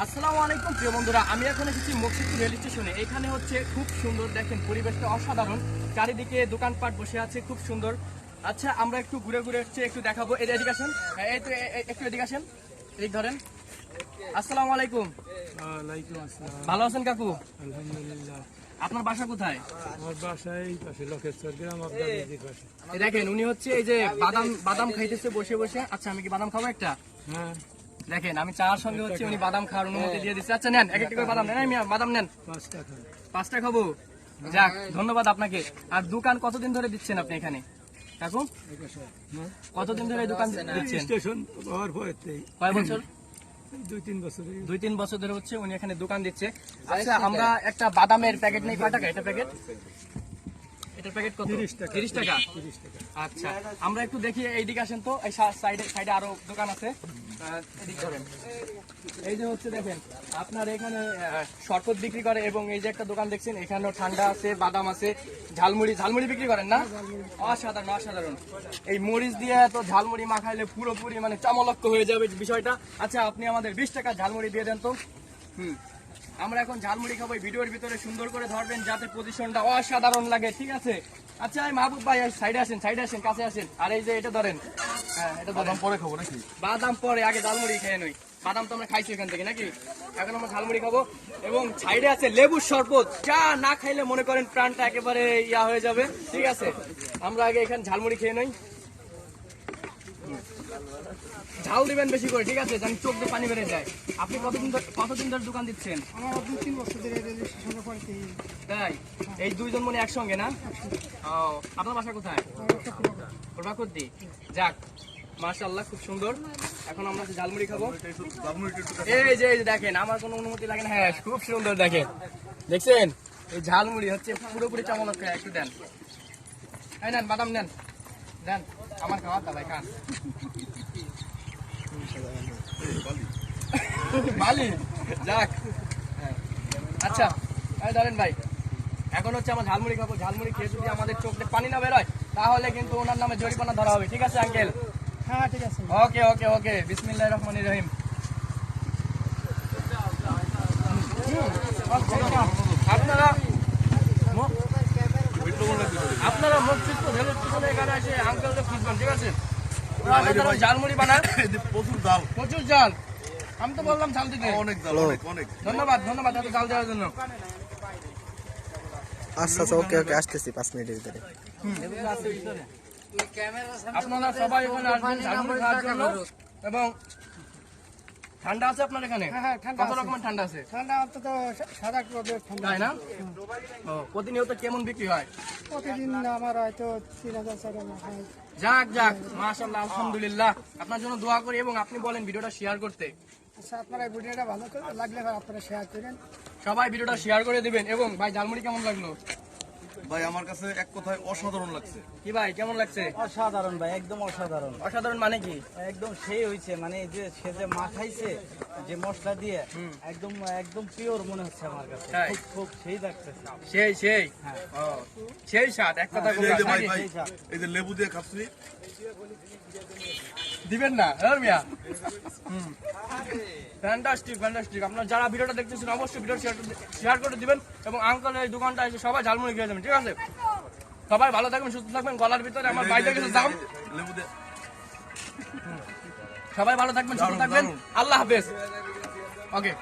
আসসালামু আলাইকুম প্রিয় বন্ধুরা, আমি এখন এসেছি মুকসিদপুর রেল স্টেশনে। এখানে হচ্ছে খুব সুন্দর, দেখেন পরিবেশটা অসাধারণ, চারিদিকে দোকানপাট বসে আছে, খুব সুন্দর। আচ্ছা, আমরা একটু ঘুরে ঘুরে হচ্ছে একটু দেখাবো। এই এদিকে আসেন, এই তো একটু এদিকে আসেন, এদিক ধরেন। আসসালামু আলাইকুম। ওয়ালাইকুম আসসালাম। ভালো আছেন কাকু? আলহামদুলিল্লাহ। আপনার বাসা কোথায়? আমার বাসা এই পাশে লকেশ্বর গ্রাম, আপনার এই পাশে। এই দেখেন উনি হচ্ছে এই যে বাদাম বাদাম খাইতেছে বসে বসে। আচ্ছা, আমি কি বাদাম খাবো একটা? হ্যাঁ, দেখেন আমি চার সঙ্গে হচ্ছে উনি বাদাম খাওয়ার অনুমতি দিয়ে দিচ্ছে। আচ্ছা নেন, এক একটা করে বাদাম নেন। এই মিয়া, বাদাম নেন। 5 টাকা। 5টা খাবো? যাক, ধন্যবাদ আপনাকে। আর দোকান কতদিন ধরে দিচ্ছেন আপনি এখানে কাকু? কতদিন ধরে এই দোকান দিচ্ছেন? স্টেশন হওয়ার পরেতেই কয় বছর? 2-3 বছর। 2-3 বছর ধরে হচ্ছে উনি এখানে দোকান দিচ্ছে। আচ্ছা, আমরা একটা বাদামের প্যাকেট নেই, কয় টাকা এটা প্যাকেট? এটার প্যাকেট কত? 30 টাকা। 30 টাকা। 30 টাকা। আচ্ছা, আমরা একটু দেখি, এইদিকে আসেন তো। এই সাইডে সাইডে আরো দোকান আছে, এদিকে ধরেন। এই যে হচ্ছে দেখেন আপনার এখানে শরবত বিক্রি করে, এবং এই যে একটা দোকান দেখছেন, এখানেও ঠান্ডা আছে, বাদাম আছে, ঝালমুড়ি ঝালমুড়ি বিক্রি করেন না? অসাধারণ অসাধারণ। এই মরিচ দিয়ে তো ঝালমুড়ি মাখাইলে পুরোপুরি মানে চমলক্ষ হয়ে যাবে বিষয়টা। আচ্ছা, আপনি আমাদের 20 টাকা ঝালমুড়ি দিয়ে দেন তো। আমরা এখন ঝালমুড়ি খাবো, ভিডিওর ভিতরে সুন্দর করে ধরবেন যাতে পজিশনটা অসাধারণ লাগে, ঠিক আছে? আচ্ছা, এই মাহবুব ভাই সাইডে আসেন, সাইডে আসেন, কাছে আসেন। আর এই যে এটা ধরেন, হ্যাঁ এটা ধরেন। পরে খাবো নাকি? বাদাম পরে, আগে ঝালমুড়ি খেয়ে নই। বাদাম তো আমরা খাইছি এখান থেকে নাকি, এখন আমরা ঝালমুড়ি খাবো। এবং সাইডে আছে লেবুর শরবত, যা না খাইলে মনে করেন প্রাণটা একেবারে ইয়া হয়ে যাবে, ঠিক আছে? আমরা আগে এখানে ঝালমুড়ি খেয়ে নই। ঝাল দিবেন বেশি করে, ঠিক আছে? যেন চোখ দিয়ে পানি বেড়ে যায়। আপনি কতদিন ধরে দোকান দিচ্ছেন? আমার 2-3 বছর ধরে রেজিস্ট্রেশনে পড়েছি। তাই? এই দুইজন মনে একসঙ্গে না? ও, আপনার বাসা কোথায়? কোরবাকুদ্দি। যাক, মাশাআল্লাহ, খুব সুন্দর। এখন আমরা ঝালমুড়ি খাবো। এই যে দেখেন, আমার কোনো অনুমতি লাগে না। হ্যাঁ, খুব সুন্দর, দেখেন, দেখছেন? এই ঝালমুড়ি হচ্ছে পুরোপুরি চমৎকার। একটু দেন, এই নেন বাদাম নেন, দেন। আমার খাওয়া ভাই খান। মালি, যাক। হ্যাঁ। আচ্ছা, এই ধরেন ভাই, এখন হচ্ছে আমার ঝালমুড়ি খাবো। ঝালমুড়ি খেয়ে যদি আমাদের চোখে পানি না বেরোয়, তাহলে কিন্তু ওনার নামে জরিমানা ধরা হবে, ঠিক আছে আঙ্কেল? হ্যাঁ, ঠিক আছে। ওকে ওকে ওকে, বিসমিল্লাহির রহমানির রহিম। আপনারা আপনারা মুকসিদপুর রেল স্টেশনে এখানে এসে আঙ্কেলকে খুঁজবেন, ঠিক আছে? ওরা সাধারণ ঝালমুড়ি বানায়, প্রচুর ডাল, প্রচুর ঝাল। আমি তো বললাম ঝাল দিতে। অনেক ডাল, অনেক অনেক। ধন্যবাদ ধন্যবাদ এত ঝাল দেওয়ার জন্য। আচ্ছা আচ্ছা, ওকে ওকে, আসতেছি 5 মিনিটের ভিতরে। আপনারা সবাই এখানে আসবেন ঝালমুড়ি খাওয়ার জন্য। এবং ঠান্ডা আছে আপনার এখানে? হ্যাঁ, ঠান্ডা কত আছে। রকমের ঠান্ডা আছে? ঠান্ডা অন্তত 7-8 রকমের ঠান্ডা। তাই না? ও, প্রতিনিয়ত কেমন বিক্রি হয়? প্রতিদিন আমার হয়তো 3,000-4,000 হয়। যাক যাক, মাশাআল্লাহ, আলহামদুলিল্লাহ। আপনার জন্য দোয়া করি, এবং আপনি বলেন ভিডিওটা শেয়ার করতে। আচ্ছা, আপনারা এই ভিডিওটা ভালো করে লাগলে আপনারা শেয়ার করেন। সবাই ভিডিওটা শেয়ার করে দিবেন। এবং ভাই, ঝালমুড়ি কেমন লাগলো? ভাই আমার কাছে এক কথায় অসাধারণ লাগছে। কি ভাই, কেমন লাগছে? অসাধারণ ভাই, একদম অসাধারণ। অসাধারণ মানে কি? একদম সেই হয়েছে, মানে যে সে যে মাখাইছে যে মশলা দিয়ে, একদম একদম পিওর মনে হচ্ছে আমার কাছে। তাই? খুব খুব সেই লাগতেছে। সেই সেই ও, সেই স্বাদ, এক কথা এই যে ভাই বলতে ভাই, এই যে লেবু দিয়ে খাচ্ছি, দিবেন না? হ্যাঁ মিয়া, ফ্যান্টাস্টিক ফ্যান্টাস্টিক। আপনারা যারা ভিডিওটা দেখতেছেন অবশ্যই ভিডিও শেয়ার করে দিবেন, এবং আঙ্কেলের এই দোকানটা এসে সবাই ঝালমুড়ি খেয়ে যাবেন, ঠিক আছে? সবাই ভালো থাকবেন, সুস্থ থাকবেন। গলার ভিতরে আমার বাইরে কিছু দাম। লেবু দিয়ে। সবাই ভালো থাকবেন, সুস্থ থাকবেন। আল্লাহ হাফেজ। ওকে।